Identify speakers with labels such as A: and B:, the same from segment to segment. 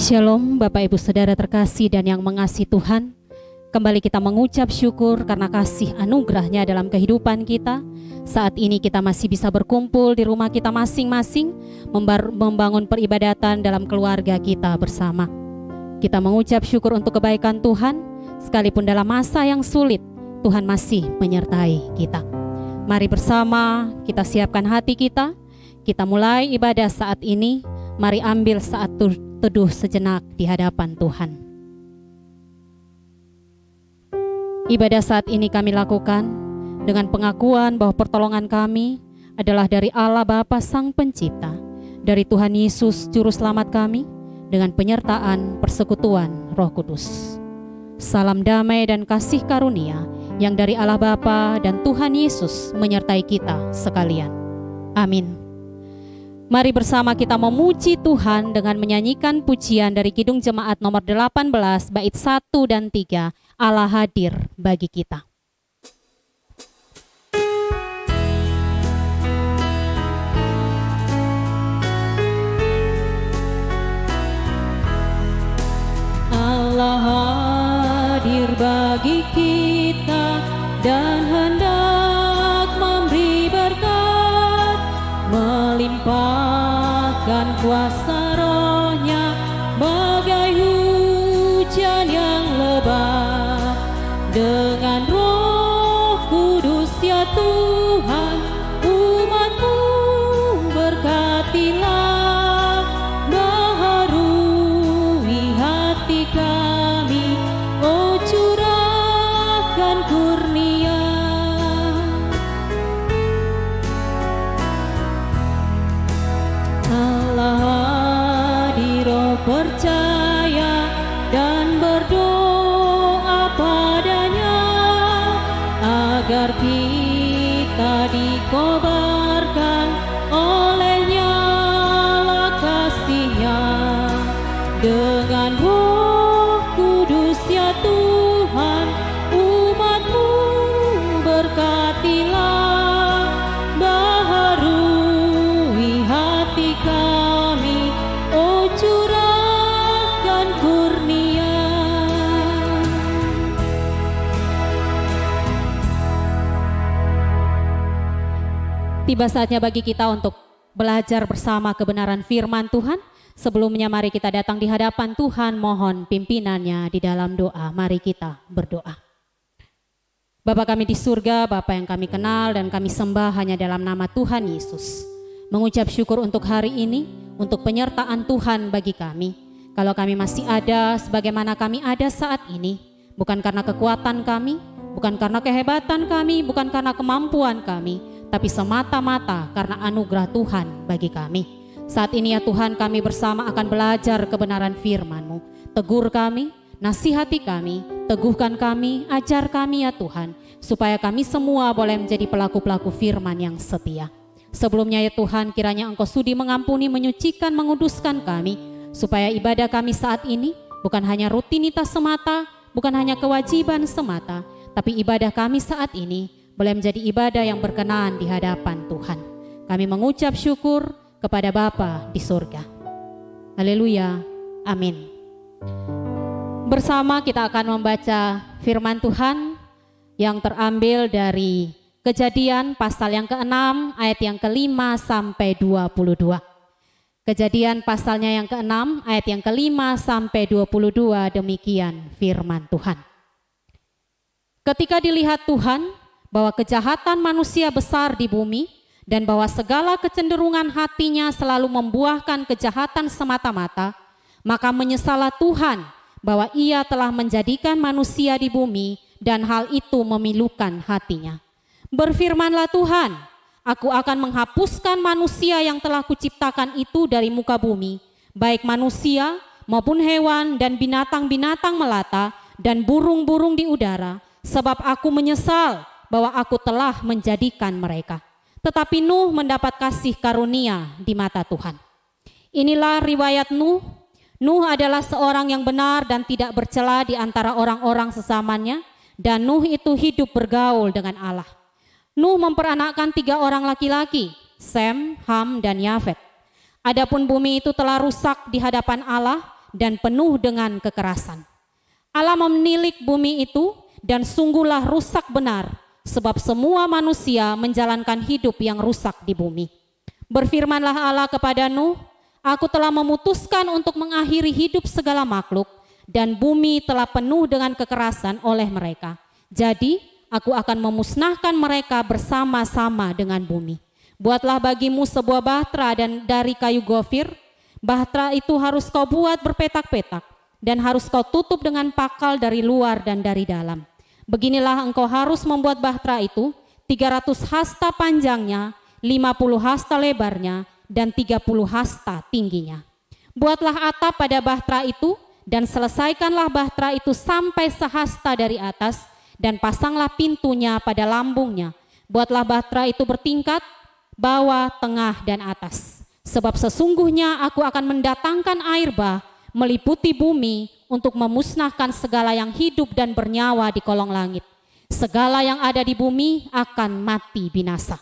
A: Shalom Bapak Ibu Saudara terkasih dan yang mengasihi Tuhan. Kembali kita mengucap syukur karena kasih anugerahnya dalam kehidupan kita. Saat ini kita masih bisa berkumpul di rumah kita masing-masing, membangun peribadatan dalam keluarga kita bersama. Kita mengucap syukur untuk kebaikan Tuhan, sekalipun dalam masa yang sulit, Tuhan masih menyertai kita. Mari bersama kita siapkan hati kita mulai ibadah saat ini. Mari ambil saat teduh sejenak di hadapan Tuhan. Ibadah saat ini kami lakukan dengan pengakuan bahwa pertolongan kami adalah dari Allah Bapa Sang Pencipta, dari Tuhan Yesus Juru Selamat kami, dengan penyertaan persekutuan Roh Kudus. Salam damai dan kasih karunia yang dari Allah Bapa dan Tuhan Yesus menyertai kita sekalian. Amin. Mari bersama kita memuji Tuhan dengan menyanyikan pujian dari Kidung Jemaat nomor 18 bait 1 dan 3, Allah hadir bagi kita. Allah hadir bagi kita dan hendak memberi berkat, melimpahkan kuasa Roh-Nya bagai hujan yang lebat. Dengan Roh Kudus ya Tuhan, umat-Mu berkatilah, baharui hati kami, oh curahkan kurnia. Allah hadir, oh percaya dan berdoa padanya, agar kita dikobarkan oleh nyala kasih-Nya. Dengan Roh Kudus ya Tuhan, umat-Mu berkatilah, baharui hati kami, oh curahkan kurnia. Tiba saatnya bagi kita untuk belajar bersama kebenaran firman Tuhan. Sebelumnya mari kita datang di hadapan Tuhan, mohon pimpinannya di dalam doa. Mari kita berdoa. Bapa kami di surga, Bapa yang kami kenal dan kami sembah hanya dalam nama Tuhan Yesus. Mengucap syukur untuk hari ini, untuk penyertaan Tuhan bagi kami. Kalau kami masih ada sebagaimana kami ada saat ini, bukan karena kekuatan kami, bukan karena kehebatan kami, bukan karena kemampuan kami, tapi semata-mata karena anugerah Tuhan bagi kami. Saat ini ya Tuhan, kami bersama akan belajar kebenaran firman-Mu. Tegur kami, nasihati kami, teguhkan kami, ajar kami ya Tuhan, supaya kami semua boleh menjadi pelaku-pelaku firman yang setia. Sebelumnya ya Tuhan, kiranya Engkau sudi mengampuni, menyucikan, menguduskan kami, supaya ibadah kami saat ini bukan hanya rutinitas semata, bukan hanya kewajiban semata, tapi ibadah kami saat ini boleh menjadi ibadah yang berkenan di hadapan Tuhan. Kami mengucap syukur kepada Bapa di surga. Haleluya, amin. Bersama kita akan membaca firman Tuhan yang terambil dari Kejadian pasal yang ke-6 ayat yang ke-5 sampai 22. Kejadian pasalnya yang ke-6 ayat yang ke-5 sampai 22, demikian firman Tuhan. Ketika dilihat Tuhan bahwa kejahatan manusia besar di bumi, dan bahwa segala kecenderungan hatinya selalu membuahkan kejahatan semata-mata, maka menyesallah Tuhan bahwa Ia telah menjadikan manusia di bumi dan hal itu memilukan hatinya. Berfirmanlah Tuhan, Aku akan menghapuskan manusia yang telah Kuciptakan itu dari muka bumi, baik manusia maupun hewan dan binatang-binatang melata dan burung-burung di udara, sebab Aku menyesal bahwa Aku telah menjadikan mereka. Tetapi Nuh mendapat kasih karunia di mata Tuhan. Inilah riwayat Nuh. Nuh adalah seorang yang benar dan tidak bercela di antara orang-orang sesamanya, dan Nuh itu hidup bergaul dengan Allah. Nuh memperanakkan 3 orang laki-laki, Sem, Ham, dan Yafet. Adapun bumi itu telah rusak di hadapan Allah dan penuh dengan kekerasan. Allah menilik bumi itu dan sungguhlah rusak benar, sebab semua manusia menjalankan hidup yang rusak di bumi. Berfirmanlah Allah kepada Nuh, aku telah memutuskan untuk mengakhiri hidup segala makhluk, dan bumi telah penuh dengan kekerasan oleh mereka. Jadi aku akan memusnahkan mereka bersama-sama dengan bumi. Buatlah bagimu sebuah bahtera dan dari kayu gofir. Bahtera itu harus kau buat berpetak-petak, dan harus kau tutup dengan pakal dari luar dan dari dalam. Beginilah engkau harus membuat bahtera itu, 300 hasta panjangnya, 50 hasta lebarnya, dan 30 hasta tingginya. Buatlah atap pada bahtera itu, dan selesaikanlah bahtera itu sampai sehasta dari atas, dan pasanglah pintunya pada lambungnya. Buatlah bahtera itu bertingkat, bawah, tengah, dan atas. Sebab sesungguhnya aku akan mendatangkan air bah meliputi bumi untuk memusnahkan segala yang hidup dan bernyawa di kolong langit. Segala yang ada di bumi akan mati binasa.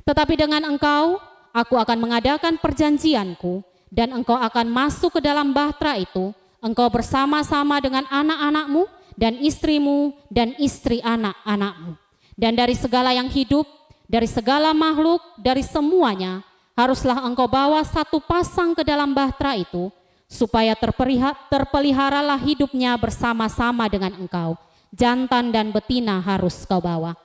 A: Tetapi dengan engkau, aku akan mengadakan perjanjianku, dan engkau akan masuk ke dalam bahtera itu, engkau bersama-sama dengan anak-anakmu, dan istrimu, dan istri anak-anakmu. Dan dari segala yang hidup, dari segala makhluk, dari semuanya, haruslah engkau bawa satu pasang ke dalam bahtera itu, supaya terpeliharalah hidupnya bersama-sama dengan engkau. Jantan dan betina harus kau bawa.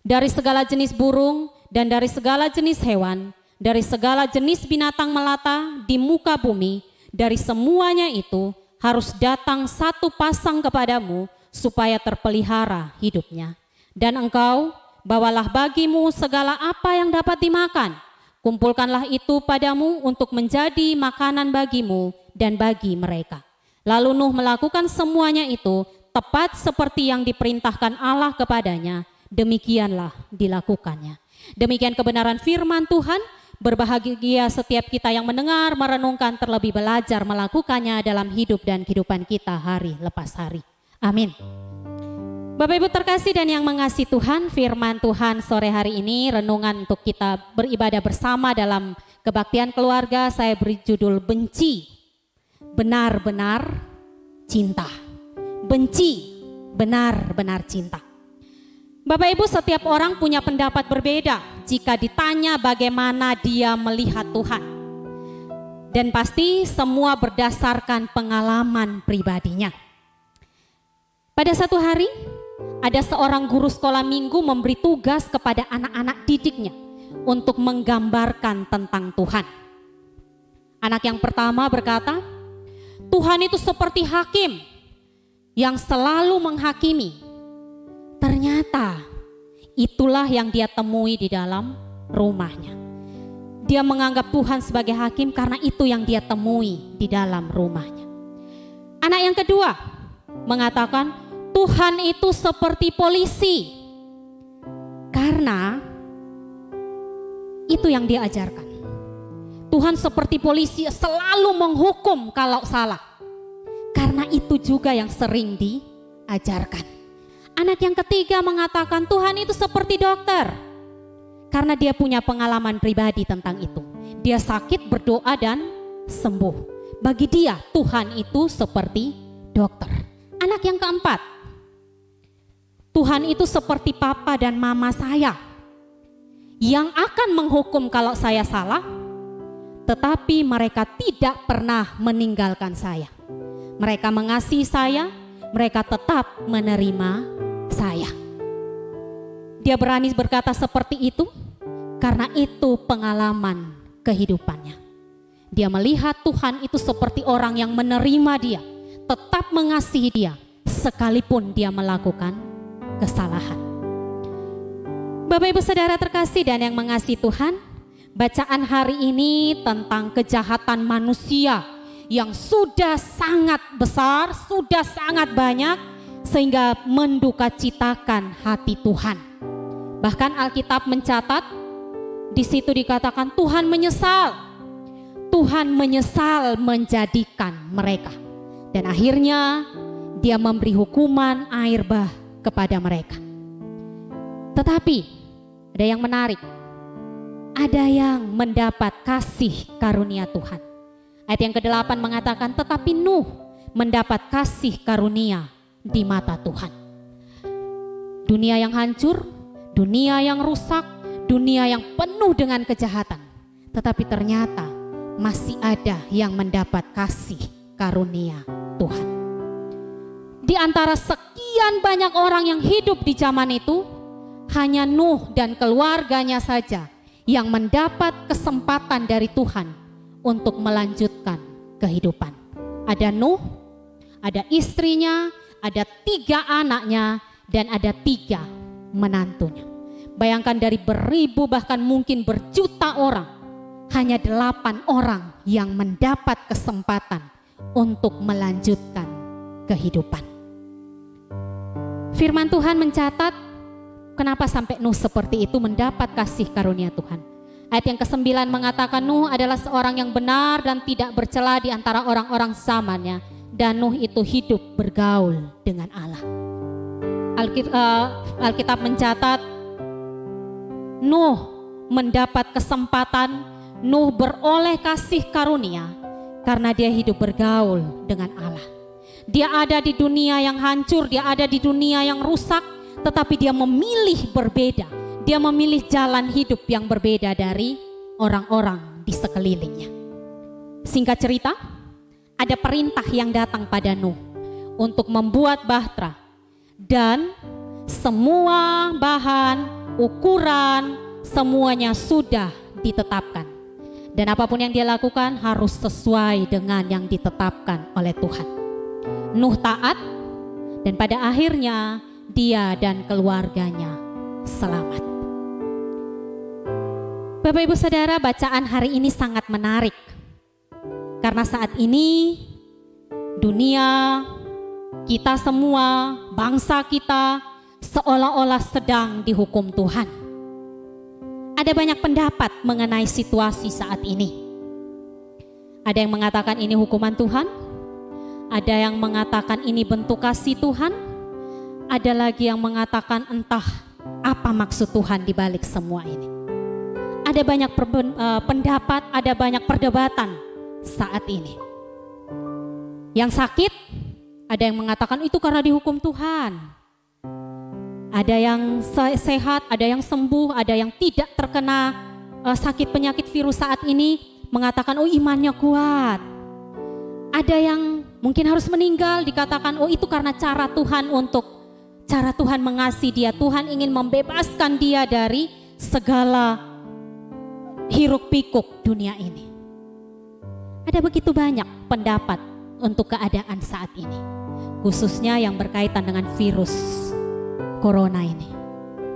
A: Dari segala jenis burung, dan dari segala jenis hewan, dari segala jenis binatang melata di muka bumi, dari semuanya itu harus datang satu pasang kepadamu, supaya terpelihara hidupnya. Dan engkau bawalah bagimu segala apa yang dapat dimakan, kumpulkanlah itu padamu untuk menjadi makanan bagimu dan bagi mereka. Lalu Nuh melakukan semuanya itu tepat seperti yang diperintahkan Allah kepadanya, demikianlah dilakukannya. Demikian kebenaran firman Tuhan. Berbahagia setiap kita yang mendengar, merenungkan, terlebih belajar melakukannya dalam hidup dan kehidupan kita hari lepas hari. Amin. Bapak Ibu terkasih dan yang mengasihi Tuhan, firman Tuhan sore hari ini, renungan untuk kita beribadah bersama dalam kebaktian keluarga, saya beri judul benci, benar-benar cinta. Benci, benar-benar cinta. Bapak Ibu, setiap orang punya pendapat berbeda jika ditanya bagaimana dia melihat Tuhan. Dan pasti semua berdasarkan pengalaman pribadinya. Pada satu hari, ada seorang guru sekolah minggu memberi tugas kepada anak-anak didiknya untuk menggambarkan tentang Tuhan. Anak yang pertama berkata, Tuhan itu seperti hakim yang selalu menghakimi. Ternyata itulah yang dia temui di dalam rumahnya. Dia menganggap Tuhan sebagai hakim karena itu yang dia temui di dalam rumahnya. Anak yang kedua mengatakan Tuhan itu seperti polisi karena itu yang dia ajarkan. Tuhan seperti polisi selalu menghukum kalau salah karena itu juga yang sering diajarkan. Anak yang ketiga mengatakan Tuhan itu seperti dokter karena dia punya pengalaman pribadi tentang itu. Dia sakit, berdoa dan sembuh. Bagi dia Tuhan itu seperti dokter. Anak yang keempat, Tuhan itu seperti papa dan mama saya yang akan menghukum kalau saya salah, tetapi mereka tidak pernah meninggalkan saya. Mereka mengasihi saya, mereka tetap menerima saya. Dia berani berkata seperti itu karena itu pengalaman kehidupannya. Dia melihat Tuhan itu seperti orang yang menerima dia, tetap mengasihi dia sekalipun dia melakukan kesalahan. Bapak Ibu Saudara terkasih dan yang mengasihi Tuhan, bacaan hari ini tentang kejahatan manusia yang sudah sangat besar, sudah sangat banyak, sehingga mendukacitakan hati Tuhan. Bahkan Alkitab mencatat, di situ dikatakan Tuhan menyesal. Tuhan menyesal menjadikan mereka. Dan akhirnya dia memberi hukuman air bah kepada mereka. Tetapi ada yang menarik. Ada yang mendapat kasih karunia Tuhan. Ayat yang ke-8 mengatakan, tetapi Nuh mendapat kasih karunia di mata Tuhan. Dunia yang hancur, dunia yang rusak, dunia yang penuh dengan kejahatan. Tetapi ternyata masih ada yang mendapat kasih karunia Tuhan. Di antara sekian banyak orang yang hidup di zaman itu, hanya Nuh dan keluarganya saja yang mendapat kesempatan dari Tuhan untuk melanjutkan kehidupan. Ada Nuh, ada istrinya, ada 3 anaknya, dan ada 3 menantunya. Bayangkan dari beribu bahkan mungkin berjuta orang, hanya 8 orang yang mendapat kesempatan untuk melanjutkan kehidupan. Firman Tuhan mencatat kenapa sampai Nuh seperti itu mendapat kasih karunia Tuhan. Ayat yang ke-9 mengatakan Nuh adalah seorang yang benar dan tidak bercela di antara orang-orang zamannya. Dan Nuh itu hidup bergaul dengan Allah. Alkitab mencatat Nuh mendapat kesempatan, Nuh beroleh kasih karunia karena dia hidup bergaul dengan Allah. Dia ada di dunia yang hancur, dia ada di dunia yang rusak, tetapi dia memilih berbeda. Dia memilih jalan hidup yang berbeda dari orang-orang di sekelilingnya. Singkat cerita, ada perintah yang datang pada Nuh untuk membuat bahtera. Dan semua bahan, ukuran, semuanya sudah ditetapkan. Dan apapun yang dia lakukan harus sesuai dengan yang ditetapkan oleh Tuhan. Nuh taat dan pada akhirnya dia dan keluarganya selamat. Bapak Ibu Saudara, bacaan hari ini sangat menarik. Karena saat ini dunia, kita semua, bangsa kita seolah-olah sedang dihukum Tuhan. Ada banyak pendapat mengenai situasi saat ini. Ada yang mengatakan ini hukuman Tuhan, ada yang mengatakan ini bentuk kasih Tuhan, ada lagi yang mengatakan entah apa maksud Tuhan di balik semua ini. Ada banyak pendapat, ada banyak perdebatan saat ini. Yang sakit, ada yang mengatakan itu karena dihukum Tuhan. Ada yang sehat, ada yang sembuh, ada yang tidak terkena sakit penyakit virus saat ini mengatakan oh imannya kuat. Ada yang mungkin harus meninggal dikatakan oh itu karena cara Tuhan mengasihi dia. Tuhan ingin membebaskan dia dari segala hiruk pikuk dunia ini. Ada begitu banyak pendapat untuk keadaan saat ini, khususnya yang berkaitan dengan virus corona ini.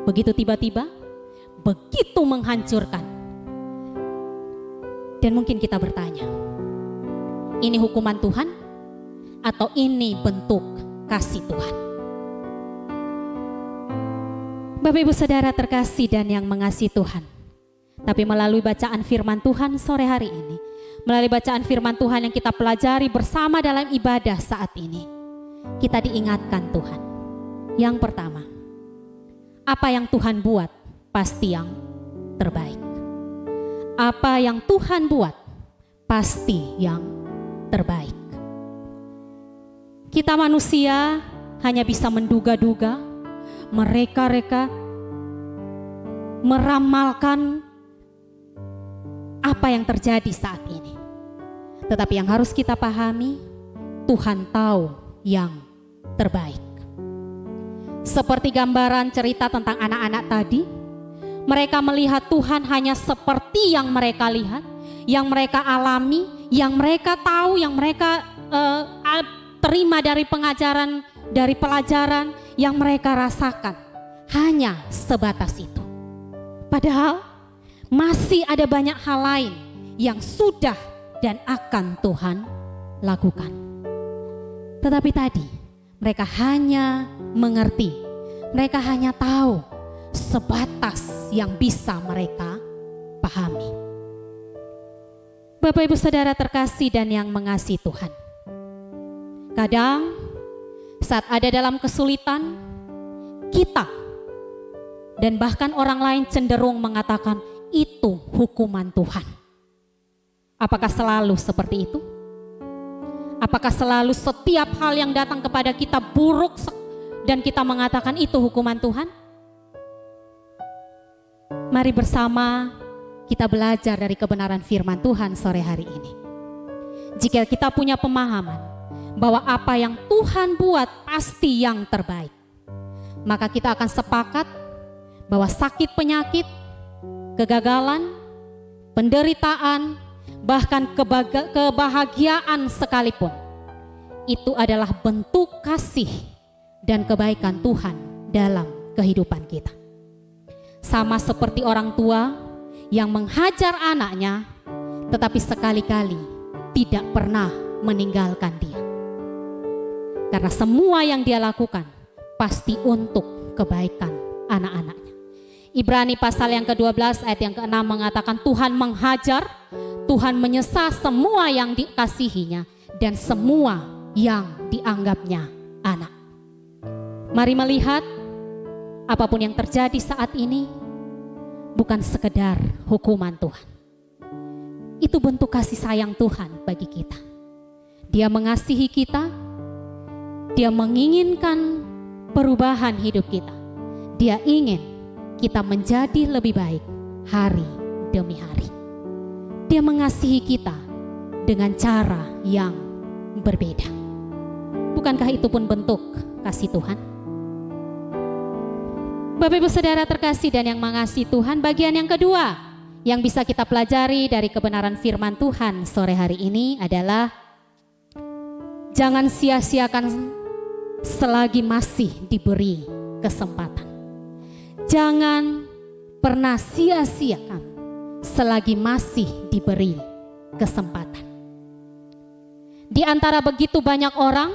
A: Begitu tiba-tiba, begitu menghancurkan. Dan mungkin kita bertanya, ini hukuman Tuhan atau ini bentuk kasih Tuhan? Bapak Ibu Saudara terkasih dan yang mengasihi Tuhan, tapi melalui bacaan firman Tuhan sore hari ini, melalui bacaan firman Tuhan yang kita pelajari bersama dalam ibadah saat ini, kita diingatkan Tuhan. Yang pertama, apa yang Tuhan buat pasti yang terbaik. Apa yang Tuhan buat pasti yang terbaik. Kita manusia hanya bisa menduga-duga, mereka-reka, meramalkan apa yang terjadi saat ini. Tetapi yang harus kita pahami, Tuhan tahu yang terbaik. Seperti gambaran cerita tentang anak-anak tadi, mereka melihat Tuhan hanya seperti yang mereka lihat, yang mereka alami, yang mereka tahu, yang mereka terima dari pengajaran, dari pelajaran yang mereka rasakan. Hanya sebatas itu. Padahal masih ada banyak hal lain yang sudah dan akan Tuhan lakukan. Tetapi tadi mereka hanya mengerti, mereka hanya tahu sebatas yang bisa mereka pahami. Bapak Ibu Saudara terkasih dan yang mengasihi Tuhan, kadang saat ada dalam kesulitan, kita dan bahkan orang lain cenderung mengatakan itu hukuman Tuhan. Apakah selalu seperti itu? Apakah selalu setiap hal yang datang kepada kita buruk dan kita mengatakan itu hukuman Tuhan? Mari bersama kita belajar dari kebenaran firman Tuhan sore hari ini. Jika kita punya pemahaman bahwa apa yang Tuhan buat pasti yang terbaik, maka kita akan sepakat bahwa sakit penyakit, kegagalan, penderitaan, bahkan kebahagiaan sekalipun, itu adalah bentuk kasih dan kebaikan Tuhan dalam kehidupan kita. Sama seperti orang tua yang menghajar anaknya, tetapi sekali-kali tidak pernah meninggalkan dia. Karena semua yang dia lakukan pasti untuk kebaikan anak-anaknya. Ibrani pasal yang ke-12 ayat yang ke-6 mengatakan Tuhan menghajar, Tuhan menyesal semua yang dikasihinya dan semua yang dianggapnya anak. Mari melihat apapun yang terjadi saat ini bukan sekedar hukuman Tuhan. Itu bentuk kasih sayang Tuhan bagi kita. Dia mengasihi kita, Dia menginginkan perubahan hidup kita. Dia ingin kita menjadi lebih baik hari demi hari. Dia mengasihi kita dengan cara yang berbeda. Bukankah itu pun bentuk kasih Tuhan? Bapak Ibu Saudara terkasih dan yang mengasihi Tuhan, bagian yang kedua yang bisa kita pelajari dari kebenaran firman Tuhan sore hari ini adalah jangan sia-siakan selagi masih diberi kesempatan. Jangan pernah sia-siakan selagi masih diberi kesempatan. Di antara begitu banyak orang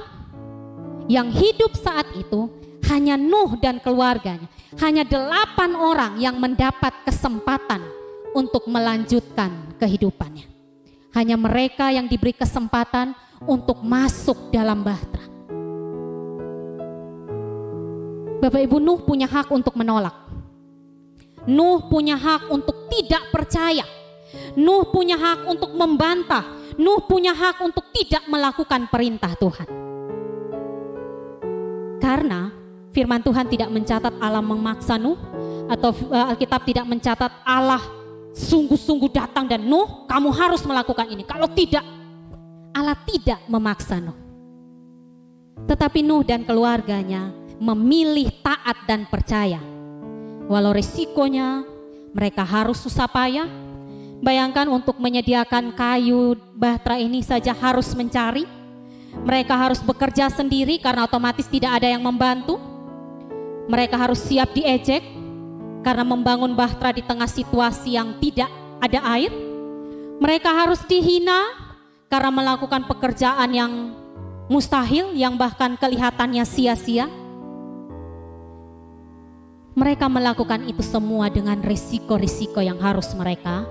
A: yang hidup saat itu, hanya Nuh dan keluarganya, hanya 8 orang yang mendapat kesempatan untuk melanjutkan kehidupannya. Hanya mereka yang diberi kesempatan untuk masuk dalam bahtera. Bapak Ibu, Nuh punya hak untuk menolak. Nuh punya hak untuk tidak percaya. Nuh punya hak untuk membantah. Nuh punya hak untuk tidak melakukan perintah Tuhan. Karena firman Tuhan tidak mencatat Allah memaksa Nuh, atau Alkitab tidak mencatat Allah sungguh-sungguh datang dan Nuh kamu harus melakukan ini. Kalau tidak, Allah tidak memaksa Nuh. Tetapi Nuh dan keluarganya memilih taat dan percaya. Walau risikonya mereka harus susah payah. Bayangkan untuk menyediakan kayu bahtera ini saja harus mencari. Mereka harus bekerja sendiri karena otomatis tidak ada yang membantu. Mereka harus siap diejek karena membangun bahtera di tengah situasi yang tidak ada air. Mereka harus dihina karena melakukan pekerjaan yang mustahil, yang bahkan kelihatannya sia-sia. Mereka melakukan itu semua dengan risiko-risiko yang harus mereka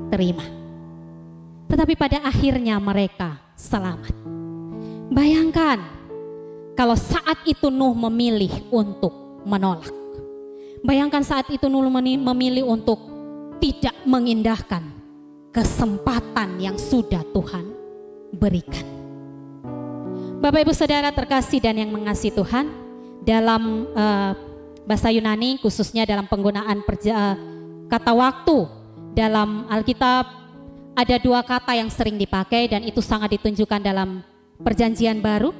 A: terima. Tetapi pada akhirnya mereka selamat. Bayangkan kalau saat itu Nuh memilih untuk menolak. Bayangkan saat itu Nuh memilih untuk tidak mengindahkan kesempatan yang sudah Tuhan berikan. Bapak Ibu Saudara terkasih dan yang mengasihi Tuhan, dalam bahasa Yunani khususnya dalam penggunaan kata waktu dalam Alkitab ada 2 kata yang sering dipakai dan itu sangat ditunjukkan dalam Perjanjian Baru.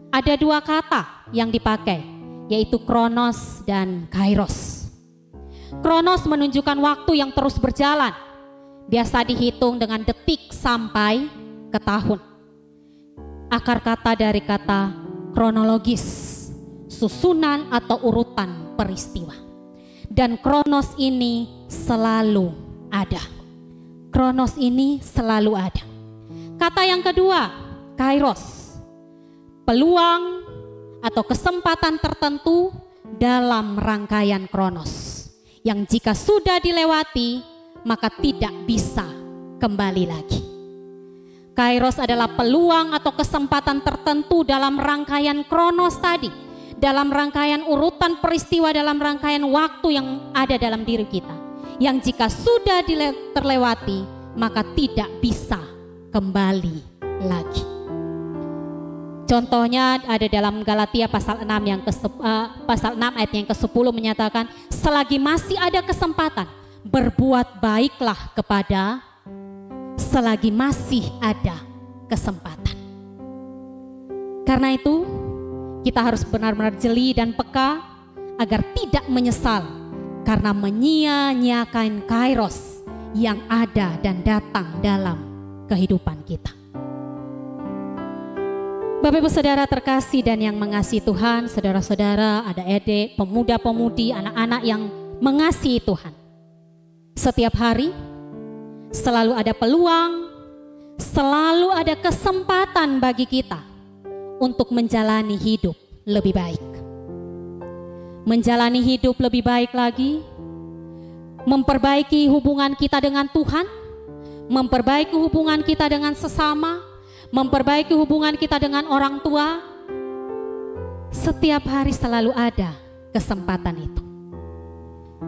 A: Ada 2 kata yang dipakai, yaitu kronos dan kairos. Kronos menunjukkan waktu yang terus berjalan, biasa dihitung dengan detik sampai ke tahun. Akar kata dari kata kronologis, susunan atau urutan peristiwa. Dan kronos ini selalu ada. Kronos ini selalu ada. Kata yang kedua, kairos, peluang atau kesempatan tertentu dalam rangkaian kronos, yang jika sudah dilewati maka tidak bisa kembali lagi. Kairos adalah peluang atau kesempatan tertentu dalam rangkaian kronos tadi, dalam rangkaian urutan peristiwa, dalam rangkaian waktu yang ada dalam diri kita, yang jika sudah terlewati maka tidak bisa kembali lagi. Contohnya ada dalam Galatia pasal 6 ayat yang ke-10 menyatakan, selagi masih ada kesempatan, berbuat baiklah selagi masih ada kesempatan. Karena itu kita harus benar-benar jeli dan peka agar tidak menyesal karena menyia-nyiakan kairos yang ada dan datang dalam kehidupan kita. Bapak Ibu Saudara terkasih dan yang mengasihi Tuhan, saudara-saudara, ada adik, pemuda-pemudi, anak-anak yang mengasihi Tuhan. Setiap hari selalu ada peluang, selalu ada kesempatan bagi kita untuk menjalani hidup lebih baik. Menjalani hidup lebih baik lagi, memperbaiki hubungan kita dengan Tuhan, memperbaiki hubungan kita dengan sesama, memperbaiki hubungan kita dengan orang tua. Setiap hari selalu ada kesempatan itu.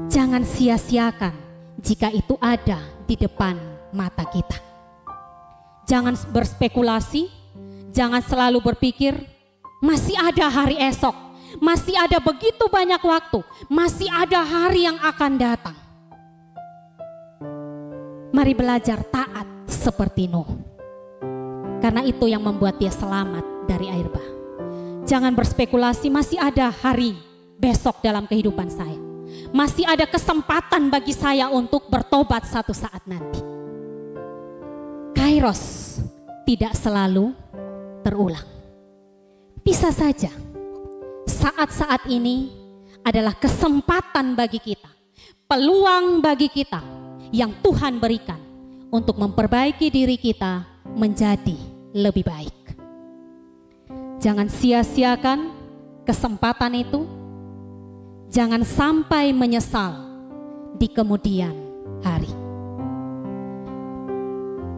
A: Jangan sia-siakan jika itu ada di depan mata kita. Jangan berspekulasi, jangan selalu berpikir masih ada hari esok, masih ada begitu banyak waktu, masih ada hari yang akan datang. Mari belajar taat seperti Nuh. Karena itu yang membuat dia selamat dari air bah. Jangan berspekulasi masih ada hari besok dalam kehidupan saya. Masih ada kesempatan bagi saya untuk bertobat satu saat nanti. Kairos tidak selalu terulang. Bisa saja saat-saat ini adalah kesempatan bagi kita, peluang bagi kita yang Tuhan berikan untuk memperbaiki diri kita menjadi lebih baik. Jangan sia-siakan kesempatan itu. Jangan sampai menyesal di kemudian hari.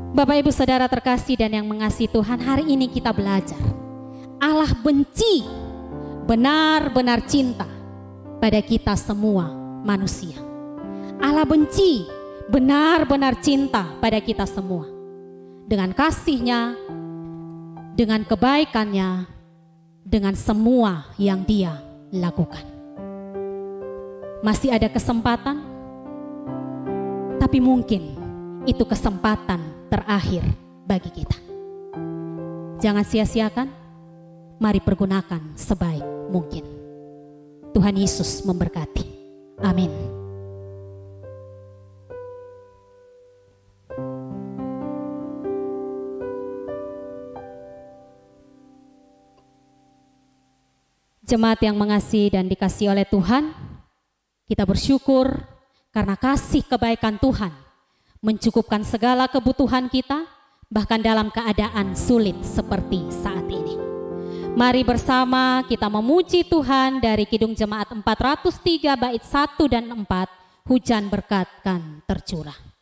A: Bapak Ibu Saudara terkasih dan yang mengasihi Tuhan, hari ini kita belajar Allah benci, benar-benar cinta pada kita semua manusia. Allah benci, benar-benar cinta pada kita semua. Dengan kasih-Nya, dengan kebaikan-Nya, dengan semua yang Dia lakukan. Masih ada kesempatan, tapi mungkin itu kesempatan terakhir bagi kita. Jangan sia-siakan, mari pergunakan sebaik mungkin. Tuhan Yesus memberkati. Amin. Jemaat yang mengasihi dan dikasihi oleh Tuhan, kita bersyukur karena kasih kebaikan Tuhan mencukupkan segala kebutuhan kita, bahkan dalam keadaan sulit seperti saat ini. Mari bersama kita memuji Tuhan dari Kidung Jemaat 403 bait 1 dan 4, hujan berkat kan tercurah.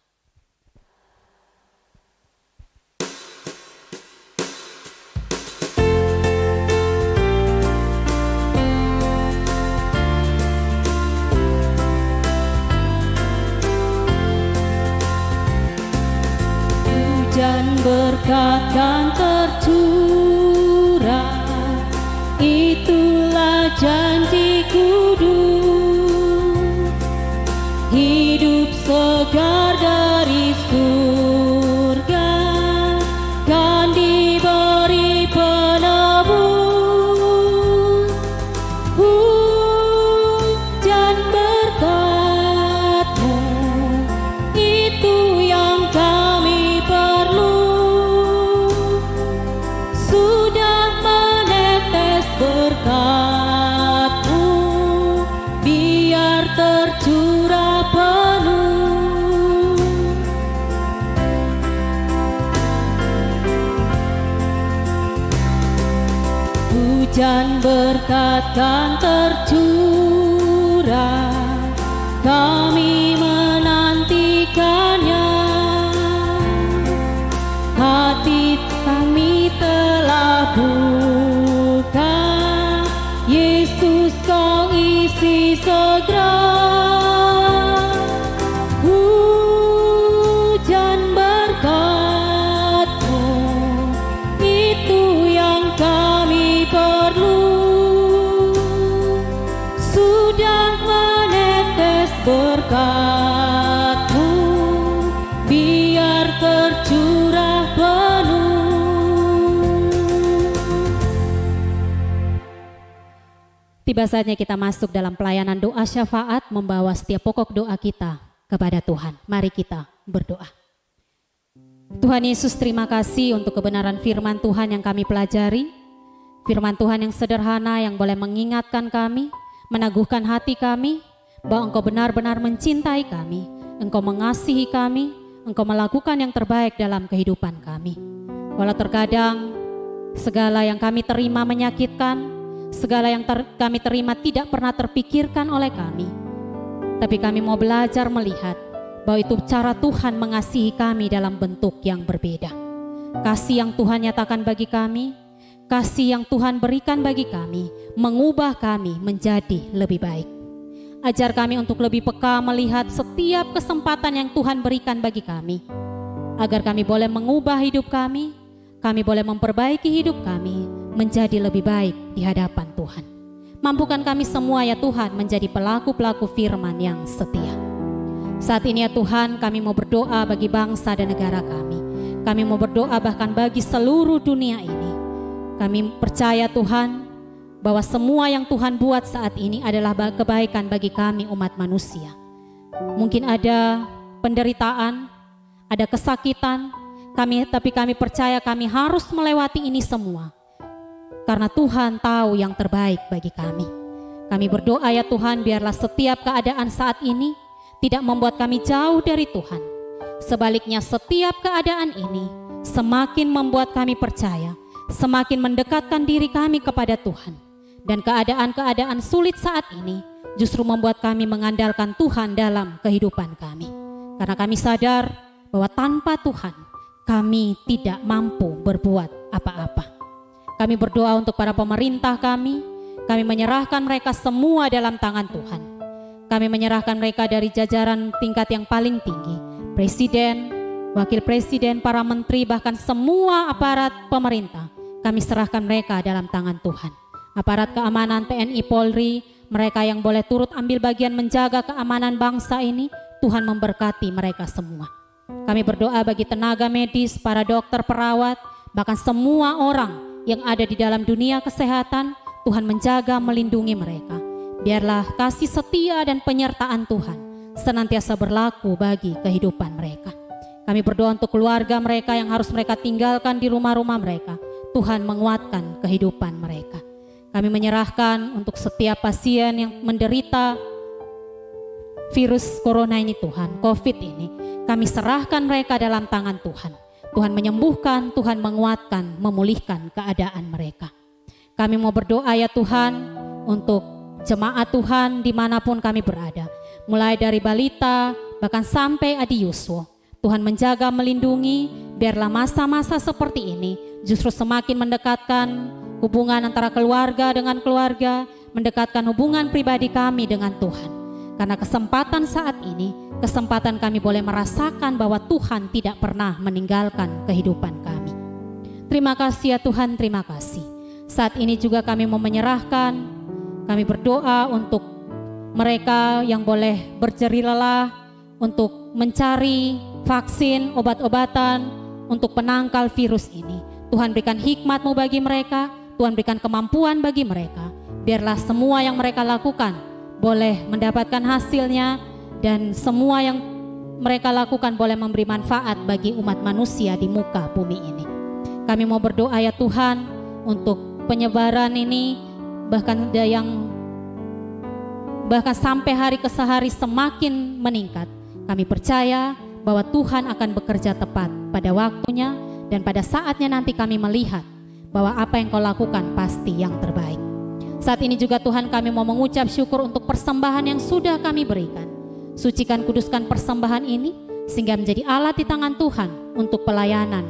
B: Hujan berkat dan tercurah, itulah janji kudus. Hidup segar dari surga kan diberi penebus. Hujan berkat-Mu, itu yang kami perlu. Sudah menetes berkat-Mu, biar tercurah penuh. Hujan berkat kan tercurah, kami menantikannya. Hati kami telah buka, Yesus Kau isi segera. Hujan berkat-Mu,
A: Tiba saatnya kita masuk dalam pelayanan doa syafaat, membawa setiap pokok doa kita kepada Tuhan. Mari kita berdoa. Tuhan Yesus, terima kasih untuk kebenaran firman Tuhan yang kami pelajari. Firman Tuhan yang sederhana yang boleh mengingatkan kami, meneguhkan hati kami, bahwa Engkau benar-benar mencintai kami, Engkau mengasihi kami, Engkau melakukan yang terbaik dalam kehidupan kami. Walau terkadang segala yang kami terima menyakitkan, segala yang kami terima tidak pernah terpikirkan oleh kami, tapi kami mau belajar melihat bahwa itu cara Tuhan mengasihi kami dalam bentuk yang berbeda. Kasih yang Tuhan nyatakan bagi kami, kasih yang Tuhan berikan bagi kami, mengubah kami menjadi lebih baik. Ajar kami untuk lebih peka melihat setiap kesempatan yang Tuhan berikan bagi kami, agar kami boleh mengubah hidup kami boleh memperbaiki hidup kami menjadi lebih baik di hadapan Tuhan. Mampukan kami semua ya Tuhan menjadi pelaku-pelaku firman yang setia. Saat ini ya Tuhan, kami mau berdoa bagi bangsa dan negara kami. Kami mau berdoa bahkan bagi seluruh dunia ini. Kami percaya Tuhan, bahwa semua yang Tuhan buat saat ini adalah kebaikan bagi kami umat manusia. Mungkin ada penderitaan, ada kesakitan, tapi kami percaya kami harus melewati ini semua. Karena Tuhan tahu yang terbaik bagi kami. Kami berdoa ya Tuhan, biarlah setiap keadaan saat ini tidak membuat kami jauh dari Tuhan. Sebaliknya setiap keadaan ini semakin membuat kami percaya, semakin mendekatkan diri kami kepada Tuhan. Dan keadaan-keadaan sulit saat ini justru membuat kami mengandalkan Tuhan dalam kehidupan kami. Karena kami sadar bahwa tanpa Tuhan kami tidak mampu berbuat apa-apa. Kami berdoa untuk para pemerintah kami menyerahkan mereka semua dalam tangan Tuhan. Kami menyerahkan mereka dari jajaran tingkat yang paling tinggi, Presiden, Wakil Presiden, para menteri, bahkan semua aparat pemerintah. Kami serahkan mereka dalam tangan Tuhan. Aparat keamanan TNI Polri, mereka yang boleh turut ambil bagian menjaga keamanan bangsa ini, Tuhan memberkati mereka semua. Kami berdoa bagi tenaga medis, para dokter, perawat, bahkan semua orang yang ada di dalam dunia kesehatan, Tuhan menjaga, melindungi mereka. Biarlah kasih setia dan penyertaan Tuhan senantiasa berlaku bagi kehidupan mereka. Kami berdoa untuk keluarga mereka yang harus mereka tinggalkan di rumah-rumah mereka. Tuhan menguatkan kehidupan mereka. Kami menyerahkan untuk setiap pasien yang menderita virus corona ini Tuhan, COVID ini. Kami serahkan mereka dalam tangan Tuhan. Tuhan menyembuhkan, Tuhan menguatkan, memulihkan keadaan mereka. Kami mau berdoa ya Tuhan untuk jemaat Tuhan dimanapun kami berada. Mulai dari balita bahkan sampai Adi Yuswo. Tuhan menjaga, melindungi, biarlah masa-masa seperti ini justru semakin mendekatkan hubungan antara keluarga dengan keluarga, mendekatkan hubungan pribadi kami dengan Tuhan. Karena kesempatan saat ini, kesempatan kami boleh merasakan bahwa Tuhan tidak pernah meninggalkan kehidupan kami. Terima kasih ya Tuhan, terima kasih. Saat ini juga kami mau menyerahkan, kami berdoa untuk mereka yang boleh berjerih lelah untuk mencari vaksin, obat-obatan untuk penangkal virus ini. Tuhan berikan hikmat-Mu bagi mereka, Tuhan berikan kemampuan bagi mereka. Biarlah semua yang mereka lakukan boleh mendapatkan hasilnya, dan semua yang mereka lakukan boleh memberi manfaat bagi umat manusia di muka bumi ini. Kami mau berdoa ya Tuhan untuk penyebaran ini, bahkan sampai hari ke hari semakin meningkat. Kami percaya bahwa Tuhan akan bekerja tepat pada waktunya, dan pada saatnya nanti kami melihat bahwa apa yang Kau lakukan pasti yang terbaik. Saat ini juga Tuhan, kami mau mengucap syukur untuk persembahan yang sudah kami berikan. Sucikan, kuduskan persembahan ini sehingga menjadi alat di tangan Tuhan untuk pelayanan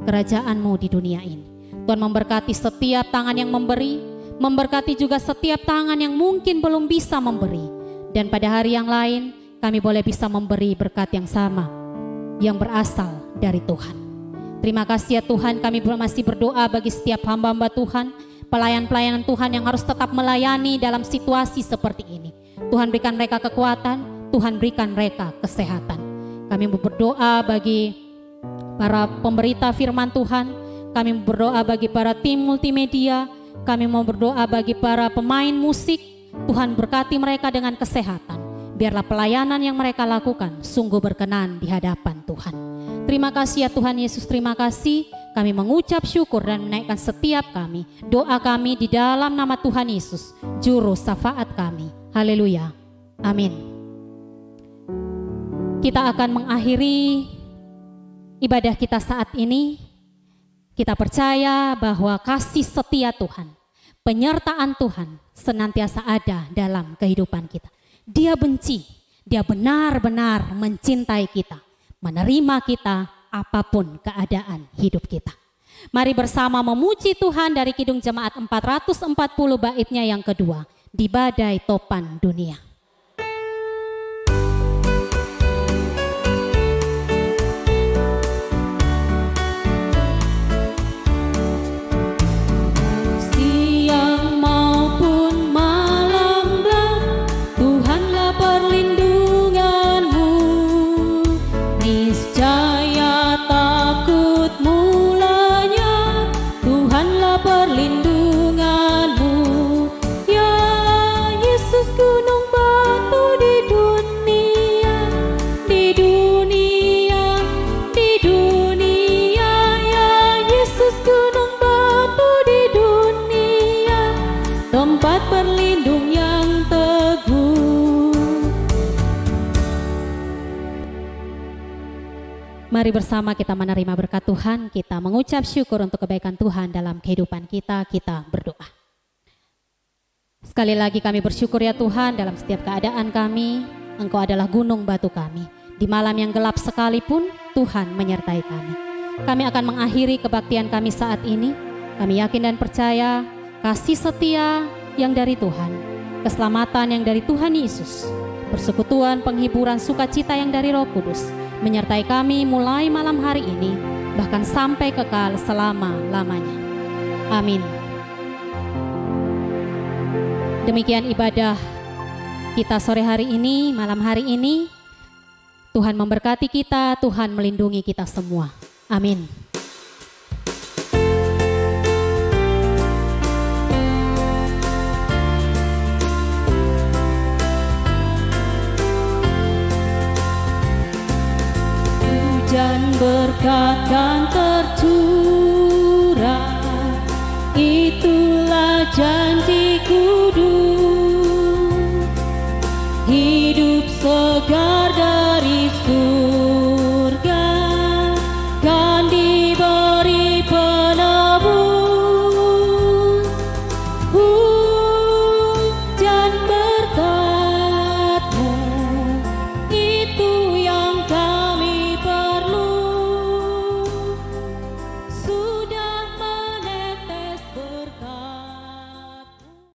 A: kerajaan-Mu di dunia ini. Tuhan memberkati setiap tangan yang memberi, memberkati juga setiap tangan yang mungkin belum bisa memberi. Dan pada hari yang lain kami boleh bisa memberi berkat yang sama yang berasal dari Tuhan. Terima kasih ya Tuhan, kami masih berdoa bagi setiap hamba-hamba Tuhan, pelayan-pelayanan Tuhan yang harus tetap melayani dalam situasi seperti ini. Tuhan berikan mereka kekuatan, Tuhan berikan mereka kesehatan. Kami berdoa bagi para pemberita firman Tuhan, kami berdoa bagi para tim multimedia, Kami mau berdoa bagi para pemain musik, Tuhan berkati mereka dengan kesehatan. Biarlah pelayanan yang mereka lakukan sungguh berkenan di hadapan Tuhan. Terima kasih ya Tuhan Yesus, terima kasih. Kami mengucap syukur dan menaikkan setiap kami. Doa kami di dalam nama Tuhan Yesus, Juru Syafaat kami. Haleluya. Amin. Kita akan mengakhiri ibadah kita saat ini. Kita percaya bahwa kasih setia Tuhan, penyertaan Tuhan senantiasa ada dalam kehidupan kita. Dia benci, dia benar-benar mencintai kita, menerima kita apapun keadaan hidup kita. Mari bersama memuji Tuhan dari Kidung Jemaat 440 baitnya yang kedua, Di Badai Topan Dunia. Mari bersama kita menerima berkat Tuhan, kita mengucap syukur untuk kebaikan Tuhan dalam kehidupan kita, kita berdoa. Sekali lagi kami bersyukur ya Tuhan dalam setiap keadaan kami, Engkau adalah gunung batu kami. Di malam yang gelap sekalipun, Tuhan menyertai kami. Kami akan mengakhiri kebaktian kami saat ini. Kami yakin dan percaya kasih setia yang dari Tuhan, keselamatan yang dari Tuhan Yesus, persekutuan, penghiburan, sukacita yang dari Roh Kudus, menyertai kami mulai malam hari ini, bahkan sampai kekal selama-lamanya. Amin. Demikian ibadah kita sore hari ini, malam hari ini. Tuhan memberkati kita, Tuhan melindungi kita semua. Amin.
B: Hujan berkat dan